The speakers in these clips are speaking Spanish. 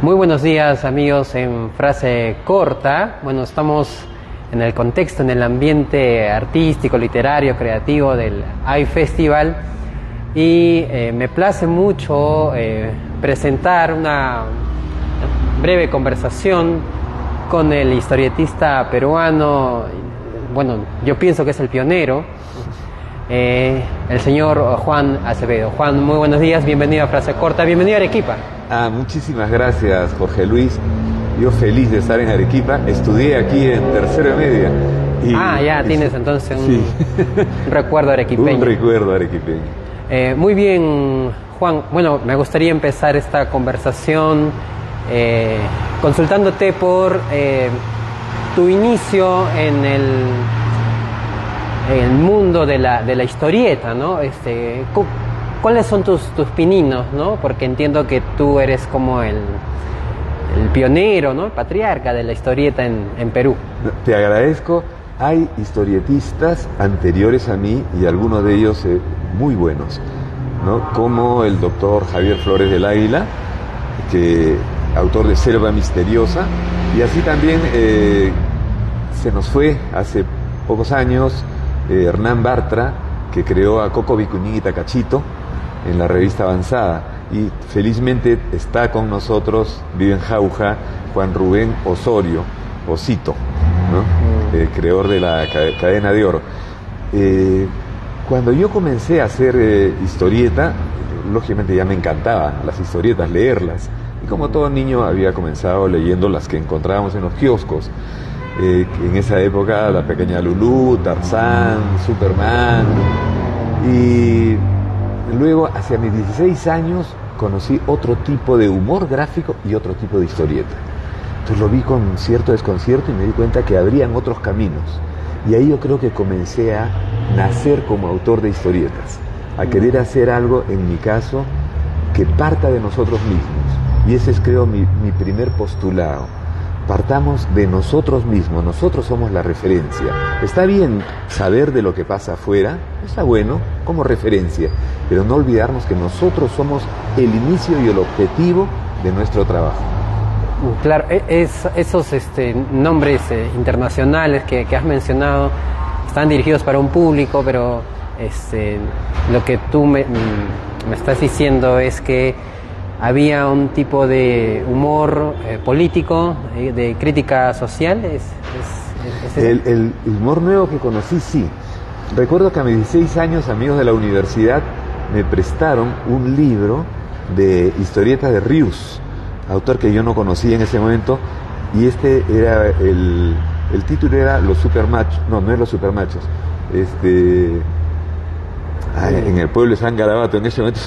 Muy buenos días, amigos, en Frase Corta. Bueno, estamos en el contexto, en el ambiente artístico, literario, creativo del iFestival y me place mucho presentar una breve conversación con el historietista peruano, bueno, yo pienso que es el pionero, el señor Juan Acevedo. Juan, muy buenos días, bienvenido a Frase Corta, bienvenido a Arequipa. Muchísimas gracias, Jorge Luis. Yo feliz de estar en Arequipa. Estudié aquí en tercero de media. Tienes entonces un, sí. un recuerdo arequipeño. Un recuerdo arequipeño. Muy bien, Juan. Bueno, me gustaría empezar esta conversación consultándote por tu inicio en el mundo de la historieta, ¿no? ¿Cuáles son tus pininos, ¿no? Porque entiendo que tú eres como el pionero, ¿no? El patriarca de la historieta en Perú. Te agradezco. Hay historietistas anteriores a mí y algunos de ellos muy buenos, ¿no? Como el doctor Javier Flores del Águila, autor de Selva Misteriosa, y así también se nos fue hace pocos años Hernán Bartra, que creó a Coco Vicuñín y Tacachito en la revista Avanzada, y felizmente está con nosotros, vive en Jauja, Juan Rubén Osorio, Osito, ¿no? Creador de la cadena de oro. Cuando yo comencé a hacer historieta, lógicamente ya me encantaban las historietas, leerlas, y como todo niño había comenzado leyendo las que encontrábamos en los kioscos. En esa época La Pequeña Lulú, Tarzán, Superman, y luego hacia mis 16 años conocí otro tipo de humor gráfico y otro tipo de historieta. Entonces lo vi con cierto desconcierto y me di cuenta que habrían otros caminos, y ahí yo creo que comencé a nacer como autor de historietas, a querer hacer algo, en mi caso, que parta de nosotros mismos, y ese es, creo, mi primer postulado. Partamos de nosotros mismos, nosotros somos la referencia. Está bien saber de lo que pasa afuera, está bueno como referencia, pero no olvidarnos que nosotros somos el inicio y el objetivo de nuestro trabajo. Claro, esos nombres internacionales que has mencionado están dirigidos para un público, pero lo que tú me estás diciendo es que había un tipo de humor político, de crítica social. El humor nuevo que conocí, sí. Recuerdo que a mis 16 años, amigos de la universidad me prestaron un libro de historietas de Rius, autor que yo no conocía en ese momento, y era el título era Los Supermachos. No es Los Supermachos. En el pueblo de San Garabato, en ese momento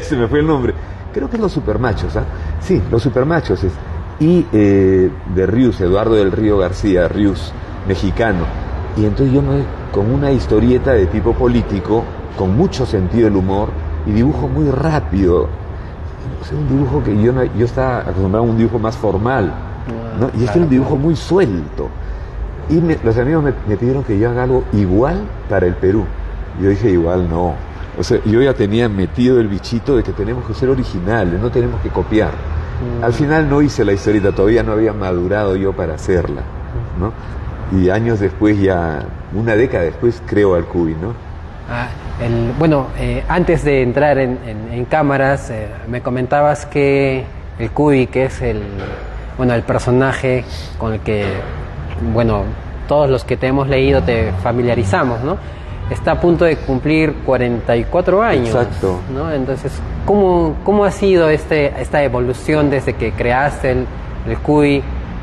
se me fue el nombre. Creo que es Los Supermachos, ¿ah? Sí, Los Supermachos es. Y de Rius, Eduardo del Río García, Rius, mexicano. Y entonces yo con una historieta de tipo político, con mucho sentido del humor, y dibujo muy rápido. O sea, un dibujo que yo estaba acostumbrado a un dibujo más formal, ¿no? Y este era un dibujo muy suelto. Y los amigos me pidieron que yo haga algo igual para el Perú. Yo dije, igual no. O sea, yo ya tenía metido el bichito de que tenemos que ser originales, no tenemos que copiar. Al final no hice la historieta, todavía no había madurado yo para hacerla, ¿no? Y años después, ya una década después, creo al Cubi, ¿no? Antes de entrar en cámaras, me comentabas que el Cubi, que es el personaje con el que, todos los que te hemos leído te familiarizamos, ¿no? Está a punto de cumplir 44 años. Exacto. ¿No? Entonces, ¿cómo ha sido esta evolución desde que creaste el Cubi,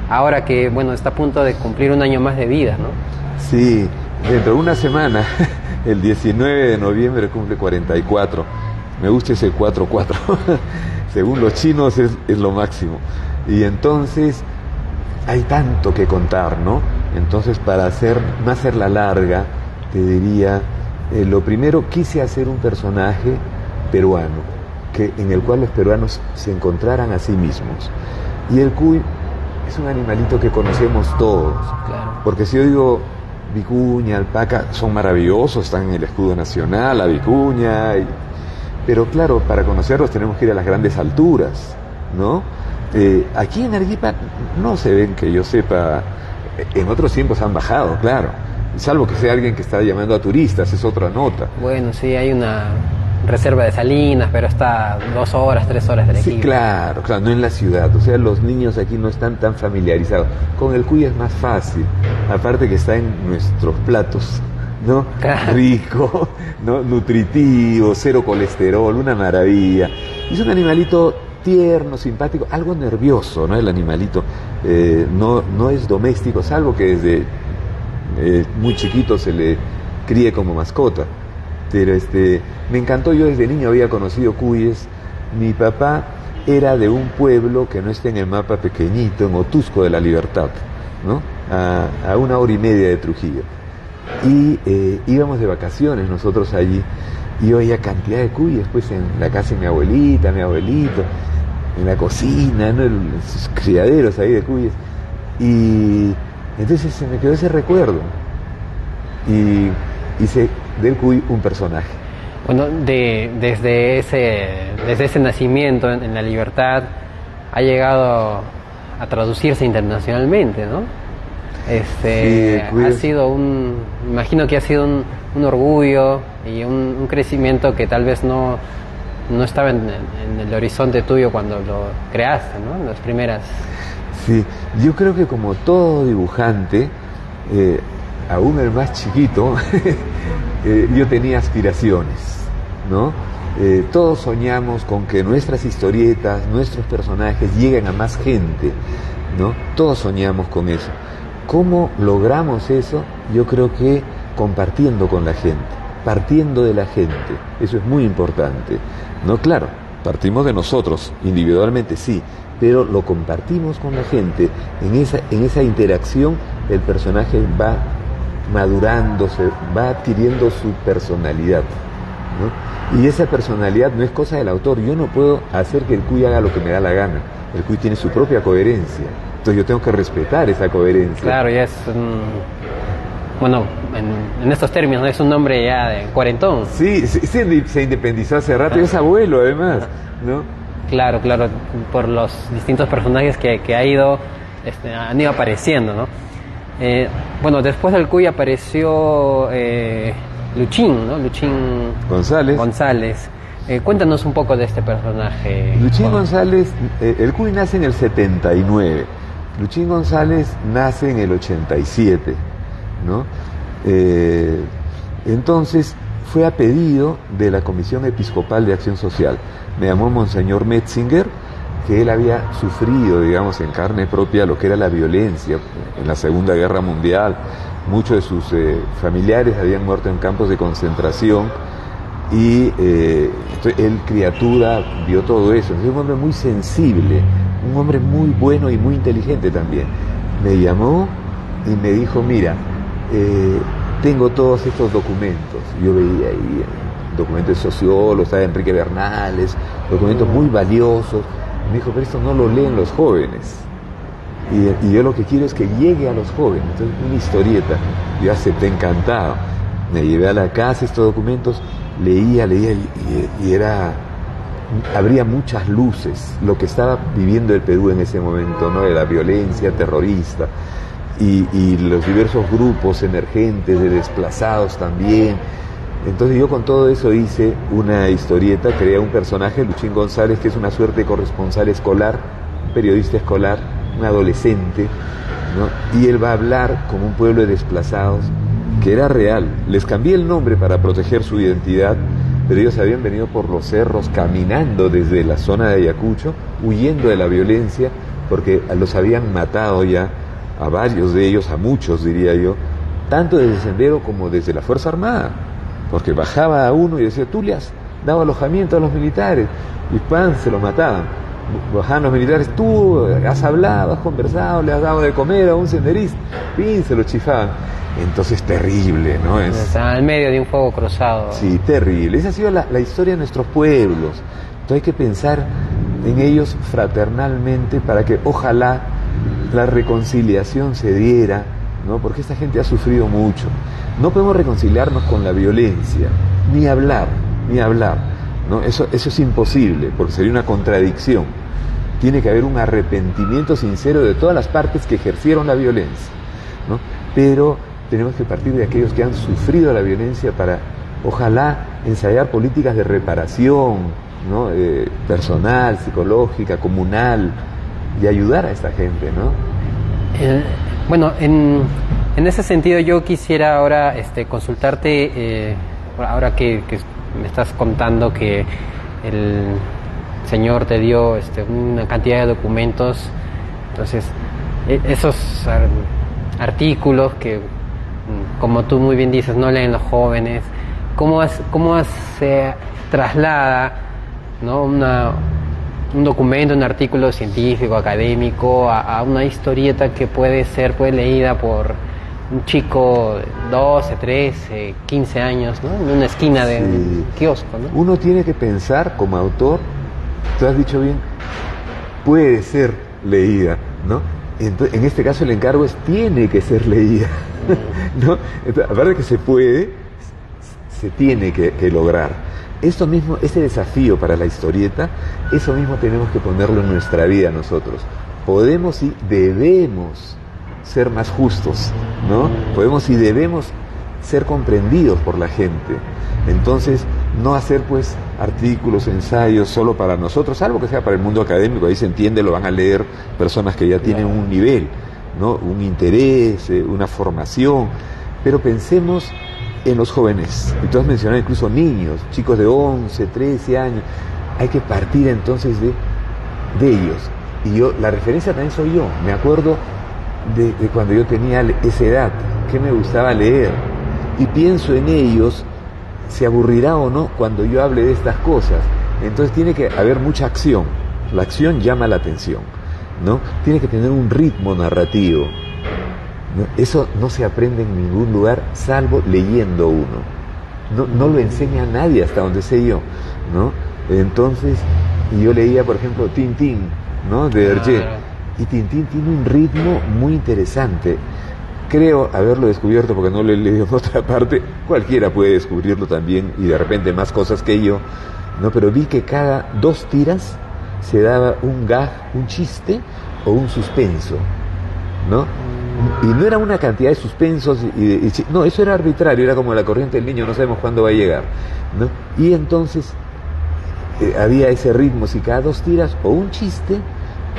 ahora que está a punto de cumplir un año más de vida, ¿no? Sí, dentro de una semana, el 19 de noviembre cumple 44. Me gusta ese 44. Según los chinos es lo máximo. Y entonces hay tanto que contar, ¿no? Entonces, para no hacerla larga, te diría, lo primero, quise hacer un personaje peruano, en el cual los peruanos se encontraran a sí mismos. Y el cuy es un animalito que conocemos todos. Claro. Porque si yo digo vicuña, alpaca, son maravillosos, están en el escudo nacional, la vicuña, pero claro, para conocerlos tenemos que ir a las grandes alturas, ¿no? Aquí en Arequipa no se ven, que yo sepa, en otros tiempos han bajado, claro, salvo que sea alguien que está llamando a turistas, es otra nota. Bueno, sí, hay una reserva de salinas, pero está 2 horas, 3 horas de Arequipa. Sí, claro, no en la ciudad, o sea, los niños aquí no están tan familiarizados. Con el cuy es más fácil, aparte que está en nuestros platos, ¿no? Claro. Rico, ¿no? Nutritivo, 0 colesterol, una maravilla. Es un animalito tierno, simpático, algo nervioso, ¿no? El animalito no es doméstico, salvo que desde muy chiquito se le críe como mascota. Pero me encantó, yo desde niño había conocido cuyes. Mi papá era de un pueblo que no está en el mapa, pequeñito, en Otusco de la Libertad, ¿no? A 1 hora y media de Trujillo. Y íbamos de vacaciones nosotros allí, y yo veía cantidad de cuyes, pues en la casa de mi abuelita, mi abuelito, en la cocina, ¿no? En sus criaderos ahí de cuyes. Y entonces se me quedó ese recuerdo. Y hice del cuy un personaje. Bueno, desde ese nacimiento en la Libertad ha llegado a traducirse internacionalmente, ¿no? Sí, ha sido imagino que ha sido un orgullo y un crecimiento que tal vez no estaba en el horizonte tuyo cuando lo creaste, ¿no? En las primeras. Sí, yo creo que como todo dibujante, aún el más chiquito, yo tenía aspiraciones, ¿no? Todos soñamos con que nuestras historietas, nuestros personajes lleguen a más gente, ¿no? Todos soñamos con eso. ¿Cómo logramos eso? Yo creo que compartiendo con la gente, partiendo de la gente. Eso es muy importante, ¿no? Claro, partimos de nosotros, individualmente sí, pero lo compartimos con la gente. En esa interacción el personaje va madurándose, va adquiriendo su personalidad, ¿no? Y esa personalidad no es cosa del autor. Yo no puedo hacer que el cuy haga lo que me da la gana. El cuy tiene su propia coherencia. Entonces yo tengo que respetar esa coherencia. Claro, ya es bueno, en estos términos es un hombre ya de cuarentón. Sí, se independizó hace rato y es abuelo además, ¿no? Claro, por los distintos personajes que han ido apareciendo, ¿no? Bueno, después del cuy apareció Luchín, ¿no? Luchín González. Cuéntanos un poco de este personaje. Luchín González, el cuy nace en el 79. Luchín González nace en el 87, ¿no? Entonces fue a pedido de la Comisión Episcopal de Acción Social. Me llamó Monseñor Metzinger, que él había sufrido, digamos, en carne propia lo que era la violencia en la Segunda Guerra Mundial. Muchos de sus familiares habían muerto en campos de concentración y él, criatura, vio todo eso. Entonces, un hombre muy sensible, un hombre muy bueno y muy inteligente también. Me llamó y me dijo, mira, tengo todos estos documentos. Yo veía ahí documentos de sociólogos, estaba Enrique Bernales, documentos muy valiosos. Me dijo, pero esto no lo leen los jóvenes. Y yo lo que quiero es que llegue a los jóvenes. Entonces, una historieta. Yo acepté encantado. Me llevé a la casa estos documentos, leía y habría muchas luces. Lo que estaba viviendo el Perú en ese momento, ¿no? De la violencia terrorista y los diversos grupos emergentes de desplazados también. Entonces yo con todo eso hice una historieta, creé un personaje, Luchín González, que es una suerte de corresponsal escolar, un periodista escolar, un adolescente, ¿no? Y él va a hablar con un pueblo de desplazados, que era real. Les cambié el nombre para proteger su identidad, pero ellos habían venido por los cerros, caminando desde la zona de Ayacucho, huyendo de la violencia, porque los habían matado ya, a varios de ellos, a muchos diría yo, tanto desde Sendero como desde la Fuerza Armada. Porque bajaba a uno y decía, tú le has dado alojamiento a los militares, y ¡pam!, se los mataban. Bajaban los militares, tú has hablado, has conversado, le has dado de comer a un senderista, ¡pin!, se lo chifaban. Entonces terrible, ¿no? Estaban en medio de un fuego cruzado. Sí, terrible. Esa ha sido la historia de nuestros pueblos. Entonces hay que pensar en ellos fraternalmente para que ojalá la reconciliación se diera, ¿no? Porque esta gente ha sufrido mucho. No podemos reconciliarnos con la violencia, ni hablar, ¿no? Eso es imposible, porque sería una contradicción. tiene que haber un arrepentimiento sincero de todas las partes que ejercieron la violencia, ¿no? Pero tenemos que partir de aquellos que han sufrido la violencia para, ojalá, ensayar políticas de reparación, ¿no? Personal, psicológica, comunal, y ayudar a esta gente, ¿no? Bueno, en ese sentido yo quisiera ahora consultarte, ahora que me estás contando que el Señor te dio una cantidad de documentos, entonces esos artículos que, como tú muy bien dices, no leen los jóvenes, ¿cómo se traslada, ¿no? un documento, un artículo científico, académico, a una historieta que puede ser leída por un chico de 12, 13, 15 años, ¿no? En una esquina de un kiosco, ¿no? Uno tiene que pensar como autor, tú has dicho bien, puede ser leída, ¿no? Entonces, en este caso el encargo es tiene que ser leída, ¿no? Entonces, aparte de que se puede, se tiene que lograr. Esto mismo, ese desafío para la historieta, eso mismo tenemos que ponerlo en nuestra vida nosotros. Podemos y debemos ser más justos, ¿no? Podemos y debemos ser comprendidos por la gente. Entonces, no hacer pues artículos, ensayos solo para nosotros, algo que sea para el mundo académico, ahí se entiende, lo van a leer personas que ya tienen un nivel, ¿no? Un interés, una formación, pero pensemos en los jóvenes, y tú has mencionado incluso niños, chicos de 11, 13 años, hay que partir entonces de ellos. Y yo, la referencia también soy yo, me acuerdo de cuando yo tenía esa edad, que me gustaba leer, y pienso en ellos, se aburrirá o no cuando yo hable de estas cosas. Entonces tiene que haber mucha acción, la acción llama la atención, ¿no? Tiene que tener un ritmo narrativo. Eso no se aprende en ningún lugar salvo leyendo uno. No lo enseña a nadie hasta donde sé yo, ¿no? Entonces, yo leía, por ejemplo, Tintín, ¿no? De Hergé. Y Tintín tiene un ritmo muy interesante. Creo haberlo descubierto porque no lo he leído en otra parte. Cualquiera puede descubrirlo también y de repente más cosas que yo, ¿no? Pero vi que cada 2 tiras se daba un gag, un chiste o un suspenso, ¿no? Y no era una cantidad de suspensos, no, eso era arbitrario, era como la corriente del niño, no sabemos cuándo va a llegar, ¿no? Y entonces había ese ritmo, si cada 2 tiras, o un chiste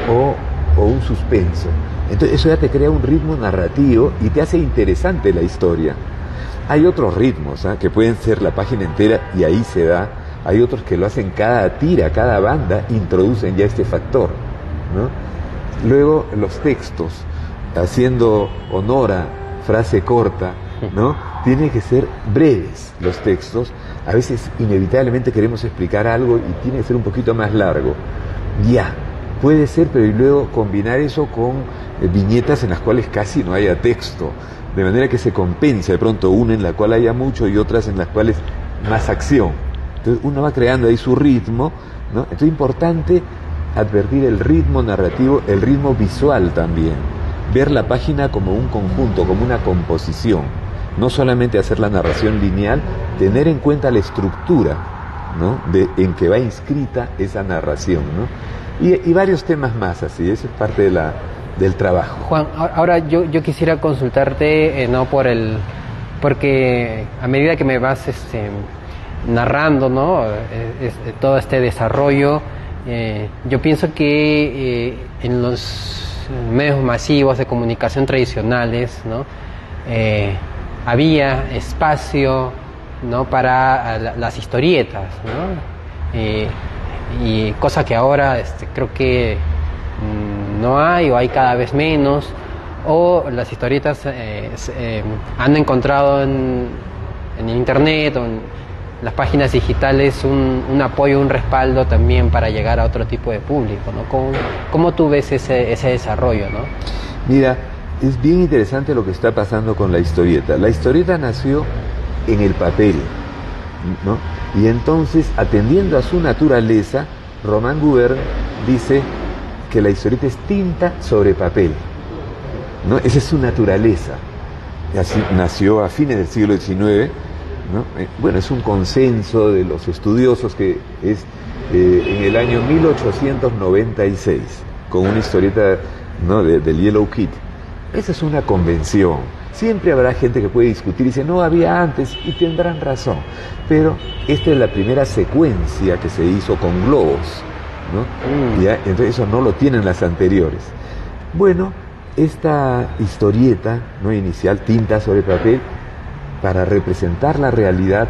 o un suspenso. Entonces eso ya te crea un ritmo narrativo y te hace interesante la historia. Hay otros ritmos, que pueden ser la página entera y ahí se da. Hay otros que lo hacen cada tira, cada banda, introducen ya este factor, ¿no? Luego los textos, haciendo honor a frase corta, ¿no? Tienen que ser breves los textos. A veces inevitablemente queremos explicar algo y tiene que ser un poquito más largo. Ya, puede ser, pero y luego combinar eso con viñetas en las cuales casi no haya texto, de manera que se compense de pronto una en la cual haya mucho y otras en las cuales más acción. Entonces uno va creando ahí su ritmo, ¿no? Entonces es importante advertir el ritmo narrativo, el ritmo visual también. Ver la página como un conjunto, como una composición, no solamente hacer la narración lineal, tener en cuenta la estructura, ¿no? En que va inscrita esa narración, ¿no? Y varios temas más así, eso es parte del trabajo. Juan, ahora yo quisiera consultarte, ¿no? Porque a medida que me vas narrando, ¿no? Todo este desarrollo, yo pienso que en los medios masivos de comunicación tradicionales, ¿no? Había espacio, ¿no? Para las historietas, ¿no? Y cosa que ahora creo que no hay o hay cada vez menos, o las historietas han encontrado en internet o en las páginas digitales un apoyo, un respaldo también para llegar a otro tipo de público, ¿no? ¿Cómo tú ves ese desarrollo, ¿no? Mira, es bien interesante lo que está pasando con la historieta. La historieta nació en el papel, ¿no? Y entonces, atendiendo a su naturaleza, Román Gubern dice que la historieta es tinta sobre papel, ¿no? Esa es su naturaleza. Y así nació a fines del siglo XIX, ¿no? Bueno, es un consenso de los estudiosos que es en el año 1896, con una historieta, ¿no?, del Yellow Kid. Esa es una convención. Siempre habrá gente que puede discutir y dice, no, había antes, y tendrán razón. Pero esta es la primera secuencia que se hizo con globos, ¿no? ¿Ya? Entonces eso no lo tienen las anteriores. Bueno, esta historieta, ¿no?, inicial, tinta sobre papel, para representar la realidad,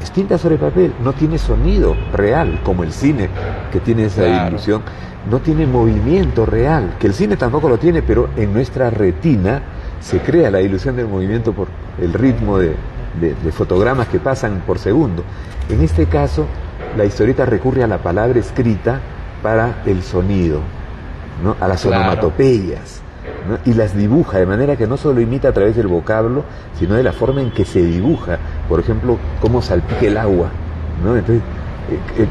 es tinta sobre papel, no tiene sonido real, como el cine, que tiene esa ilusión, no tiene movimiento real, que el cine tampoco lo tiene, pero en nuestra retina se crea la ilusión del movimiento por el ritmo de fotogramas que pasan por segundo. En este caso, la historieta recurre a la palabra escrita para el sonido, ¿no?, a las onomatopeyas, ¿no?, y las dibuja de manera que no solo imita a través del vocablo, sino de la forma en que se dibuja. Por ejemplo, cómo salpica el agua, ¿no? Entonces,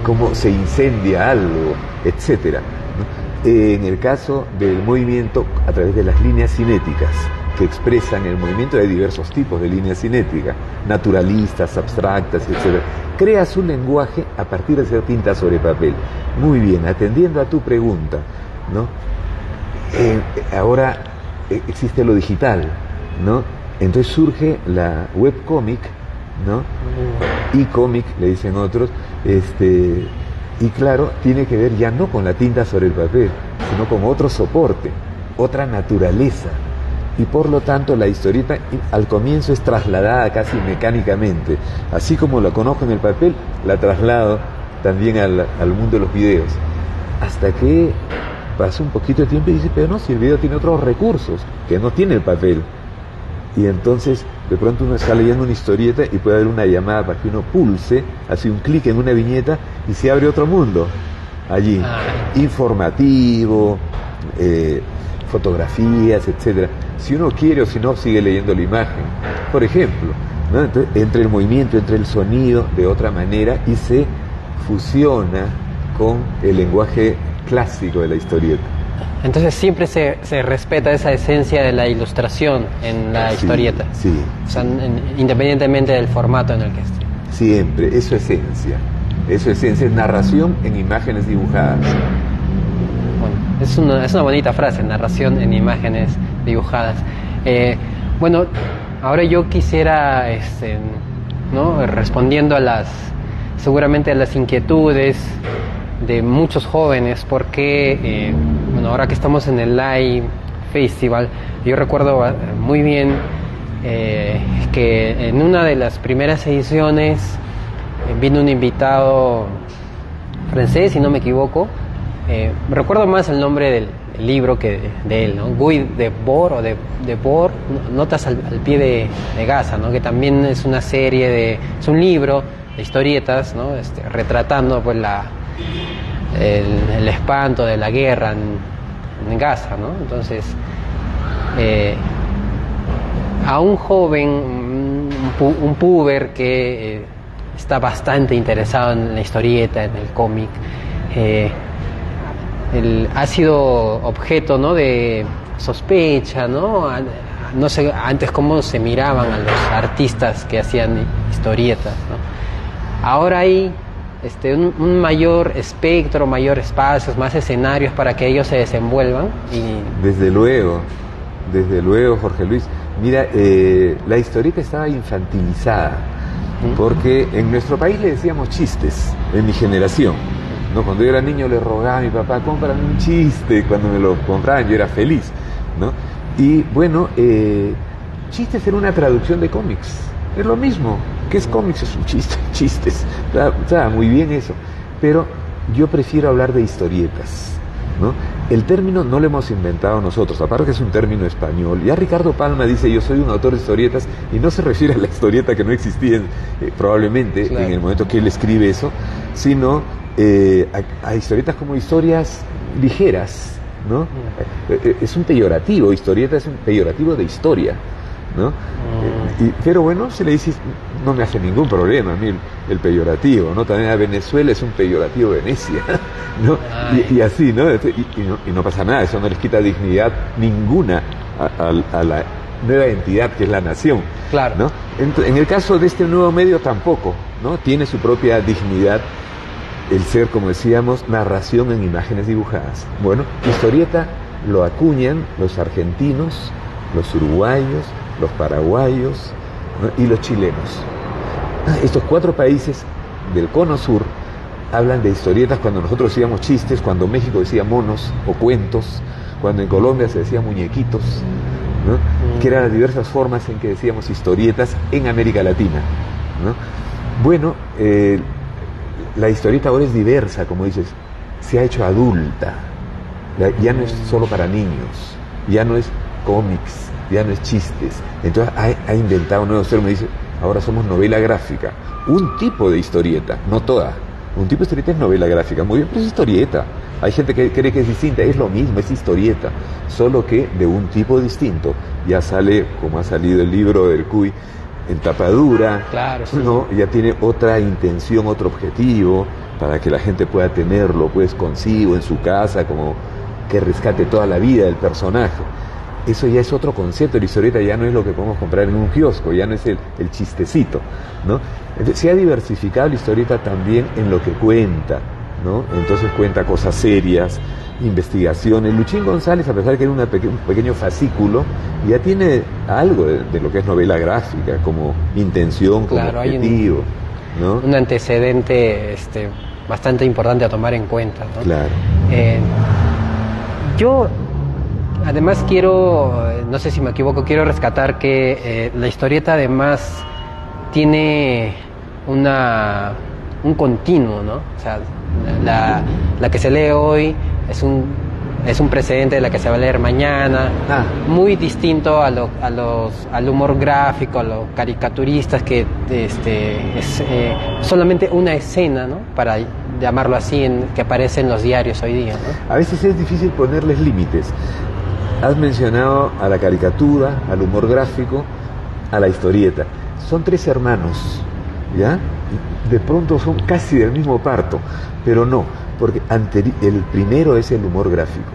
cómo se incendia algo, etcétera, ¿no? En el caso del movimiento, a través de las líneas cinéticas que expresan el movimiento, de diversos tipos de líneas cinéticas, naturalistas, abstractas, etcétera. Creas un lenguaje a partir de hacer tinta sobre papel. Muy bien, atendiendo a tu pregunta, ¿no? Ahora existe lo digital, ¿no? Entonces surge la webcomic, ¿no? E-comic, le dicen otros, y claro, tiene que ver ya no con la tinta sobre el papel, sino con otro soporte, otra naturaleza. Y por lo tanto la historieta al comienzo es trasladada casi mecánicamente. Así como la conozco en el papel, la traslado también al mundo de los videos. Hasta que pasa un poquito de tiempo y dice, pero no, si el video tiene otros recursos que no tiene el papel. Y entonces de pronto uno está leyendo una historieta y puede haber una llamada para que uno pulse, hace un clic en una viñeta y se abre otro mundo allí, informativo, fotografías, etcétera. Si uno quiere o si no, sigue leyendo la imagen, por ejemplo, ¿no? Entonces, entre el movimiento, entre el sonido de otra manera, y se fusiona con el lenguaje clásico de la historieta. Entonces siempre se respeta esa esencia de la ilustración en la historieta. Sí. O sea, independientemente del formato en el que esté. Siempre, eso es esencia. Eso es esencia, es narración en imágenes dibujadas. Bueno, es una bonita frase, narración en imágenes dibujadas. Bueno, ahora yo quisiera, ¿no?, respondiendo seguramente a las inquietudes de muchos jóvenes, porque bueno, ahora que estamos en el Live Festival, yo recuerdo muy bien que en una de las primeras ediciones vino un invitado francés, si no me equivoco. Recuerdo más el nombre del libro que de él, ¿no? Guy Debord, o de Debord, Notas al pie de Gaza, ¿no?, que también es una serie es un libro de historietas, ¿no?, retratando pues el espanto de la guerra en Gaza, ¿no? Entonces, a un joven, un puber que está bastante interesado en la historieta, en el cómic, ha sido objeto, ¿no?, de sospecha, ¿no? No sé antes cómo se miraban a los artistas que hacían historietas, ¿no? Ahora hay un mayor espectro, mayor espacios, más escenarios para que ellos se desenvuelvan. Desde luego, Jorge Luis. Mira, la historieta estaba infantilizada, porque en nuestro país le decíamos chistes, en mi generación, ¿no? Cuando yo era niño le rogaba a mi papá, cómprame un chiste, cuando me lo compraban yo era feliz, ¿no? Y bueno, chistes era una traducción de cómics, es lo mismo. ¿Qué es cómics? Es un chiste, chistes. Está muy bien eso. Pero yo prefiero hablar de historietas, ¿no? El término no lo hemos inventado nosotros, aparte que es un término español. Ya Ricardo Palma dice, yo soy un autor de historietas, y no se refiere a la historieta que no existía probablemente en el momento que él escribe eso, sino a historietas como historias ligeras, ¿no? Es un peyorativo, historieta es un peyorativo de historia, ¿no? Pero bueno, se le dice, no me hace ningún problema a mí el peyorativo, ¿no? También a Venezuela es un peyorativo Venecia, ¿no? Y así, ¿no? Y no pasa nada, eso no les quita dignidad ninguna a la nueva entidad que es la nación, claro, ¿no? En el caso de este nuevo medio tampoco, ¿no? Tiene su propia dignidad, el ser, como decíamos, narración en imágenes dibujadas. Bueno, historieta lo acuñan los argentinos, los uruguayos, los paraguayos, ¿no? Y los chilenos. Estos 4 países del cono sur hablan de historietas cuando nosotros decíamos chistes, cuando México decía monos o cuentos, cuando en Colombia se decía muñequitos, ¿no? Que eran las diversas formas en que decíamos historietas en América Latina, ¿no? Bueno, la historieta ahora es diversa, como dices, se ha hecho adulta, ya no es solo para niños, ya no es cómics, ya no es chistes, entonces ha inventado nuevos términos, dice, ahora somos novela gráfica, un tipo de historieta, no toda, un tipo de historieta es novela gráfica, muy bien, pero es historieta, hay gente que cree que es distinta, es lo mismo, es historieta, solo que de un tipo distinto, ya sale, como ha salido el libro del Cuy, en tapadura, claro, sí. ¿no? Ya tiene otra intención, otro objetivo, para que la gente pueda tenerlo pues consigo en su casa, como que rescate toda la vida del personaje. Eso ya es otro concepto, la historieta ya no es lo que podemos comprar en un kiosco, ya no es el chistecito, ¿no? Entonces, se ha diversificado la historieta también en lo que cuenta, ¿no? Entonces cuenta cosas serias, investigaciones. Luchín González, a pesar de que era un pequeño fascículo, ya tiene algo de lo que es novela gráfica, como intención, como claro, objetivo, ¿no? Un antecedente bastante importante a tomar en cuenta, ¿no? Claro. Yo, además, quiero, no sé si me equivoco, quiero rescatar que la historieta además tiene un continuo, ¿no? O sea, la que se lee hoy es un precedente de la que se va a leer mañana, muy distinto al humor gráfico, a los caricaturistas, que es solamente una escena, ¿no? Para llamarlo así, que aparece en los diarios hoy día, ¿no? A veces es difícil ponerles límites. Has mencionado a la caricatura, al humor gráfico, a la historieta. Son 3 hermanos, ¿ya? De pronto son casi del mismo parto, pero no, porque el primero es el humor gráfico.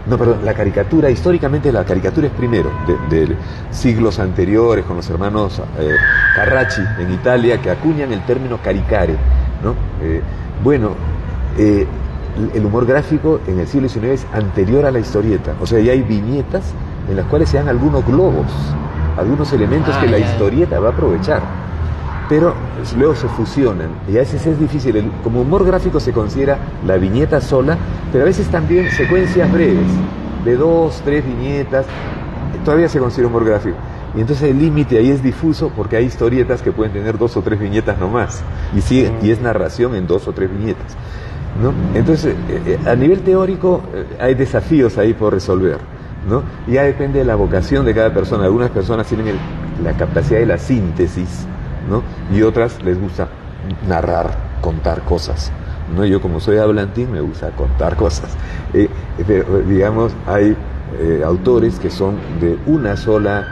No, perdón, la caricatura, históricamente la caricatura es primero, de siglos anteriores, con los hermanos Carracci en Italia, que acuñan el término caricare, ¿no? El humor gráfico en el siglo XIX es anterior a la historieta, o sea, ya hay viñetas en las cuales se dan algunos globos, algunos elementos que la historieta va a aprovechar, pero luego se fusionan, y a veces es difícil, como humor gráfico se considera la viñeta sola, pero a veces también secuencias breves, de 2, 3 viñetas, todavía se considera humor gráfico. Y entonces el límite ahí es difuso porque hay historietas que pueden tener 2 o 3 viñetas nomás, y es narración en 2 o 3 viñetas, ¿no? Entonces, a nivel teórico hay desafíos ahí por resolver, ¿no? Ya depende de la vocación de cada persona. Algunas personas tienen la capacidad de la síntesis, ¿no? Y otras les gusta narrar, contar cosas, ¿no? Yo, como soy hablantín, me gusta contar cosas, pero digamos, hay autores que son de una sola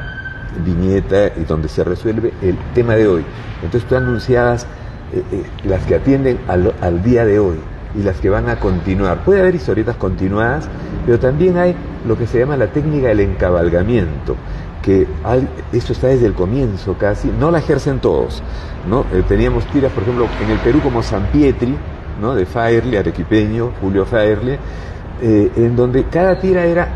viñeta y donde se resuelve el tema de hoy. Entonces tú anunciabas las que atienden al día de hoy y las que van a continuar. Puede haber historietas continuadas, pero también hay lo que se llama la técnica del encabalgamiento, que esto está desde el comienzo casi, no la ejercen todos, ¿no? Teníamos tiras, por ejemplo, en el Perú como San Pietri, ¿no? De Fairley, arequipeño, Julio Fairley, en donde cada tira era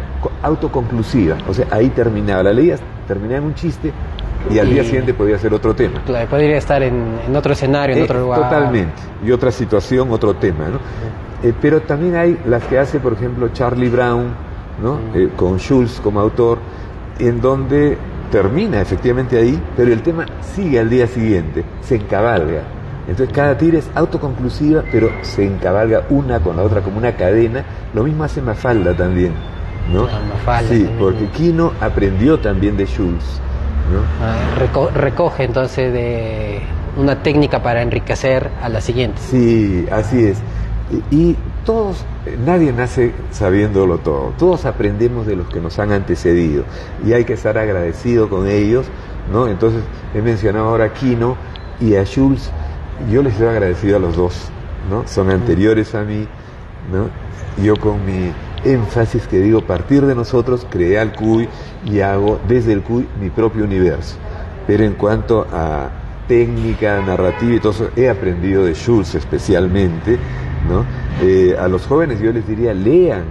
autoconclusiva, o sea, ahí terminaba, la leías, terminaba en un chiste y al día siguiente podía ser otro tema. Claro, podría estar en otro escenario, en otro lugar. Totalmente, y otra situación, otro tema, ¿no? Pero también hay las que hace, por ejemplo, Charlie Brown, ¿no? Con Schulz como autor, en donde termina efectivamente ahí, pero el tema sigue al día siguiente, se encabalga. Entonces cada tira es autoconclusiva, pero se encabalga una con la otra como una cadena. Lo mismo hace Mafalda también, ¿no? Mafalda sí, también. Porque Quino aprendió también de Schulz, ¿no? Recoge entonces de una técnica para enriquecer a la siguiente. Sí, así es. Y todos, nadie nace sabiéndolo todo, todos aprendemos de los que nos han antecedido y hay que estar agradecido con ellos, ¿no? Entonces he mencionado ahora a Quino y a Schulz, yo les estoy agradecido a los dos, ¿no? Son anteriores a mí, ¿no? Yo con mi énfasis que digo, partir de nosotros, creé al Cuy y hago desde el Cuy mi propio universo. Pero en cuanto a técnica, narrativa y todo eso, he aprendido de Schulz especialmente, ¿no? A los jóvenes yo les diría, lean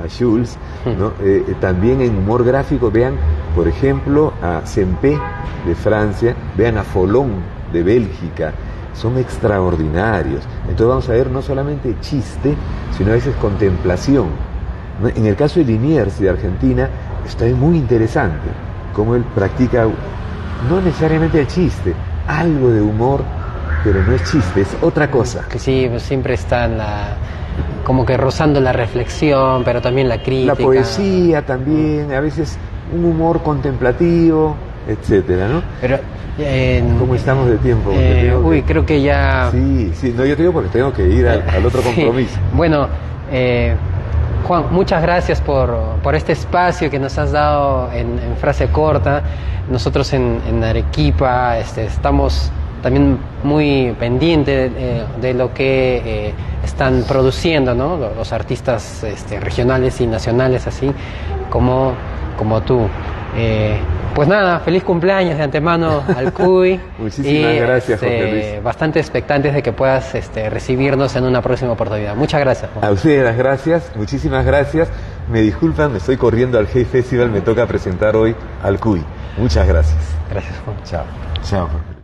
a Schulz, ¿no? También en humor gráfico, vean, por ejemplo, a Sempé de Francia, vean a Folón de Bélgica, son extraordinarios. Entonces vamos a ver no solamente chiste, sino a veces contemplación, ¿no? En el caso de Liniers de Argentina, está muy interesante cómo él practica, no necesariamente el chiste, algo de humor, pero no es chiste, es otra cosa. Que sí, pues siempre está en como que rozando la reflexión, pero también la crítica. La poesía también, a veces un humor contemplativo, etcétera, ¿no? Pero ¿cómo estamos de tiempo? Creo que ya... Sí, no, yo te digo porque tengo que ir al otro compromiso. Sí. Bueno, Juan, muchas gracias por este espacio que nos has dado en frase corta. Nosotros en Arequipa estamos también muy pendientes de lo que están produciendo, ¿no? Los artistas regionales y nacionales, así como tú. Pues nada, feliz cumpleaños de antemano al Cuy. Muchísimas gracias, Jorge Luis. Bastante expectantes de que puedas recibirnos en una próxima oportunidad. Muchas gracias, Juan. A ustedes las gracias, muchísimas gracias. Me disculpan, me estoy corriendo al Hey Festival, me toca presentar hoy al Cuy. Muchas gracias. Gracias, Juan. Chao. Chao.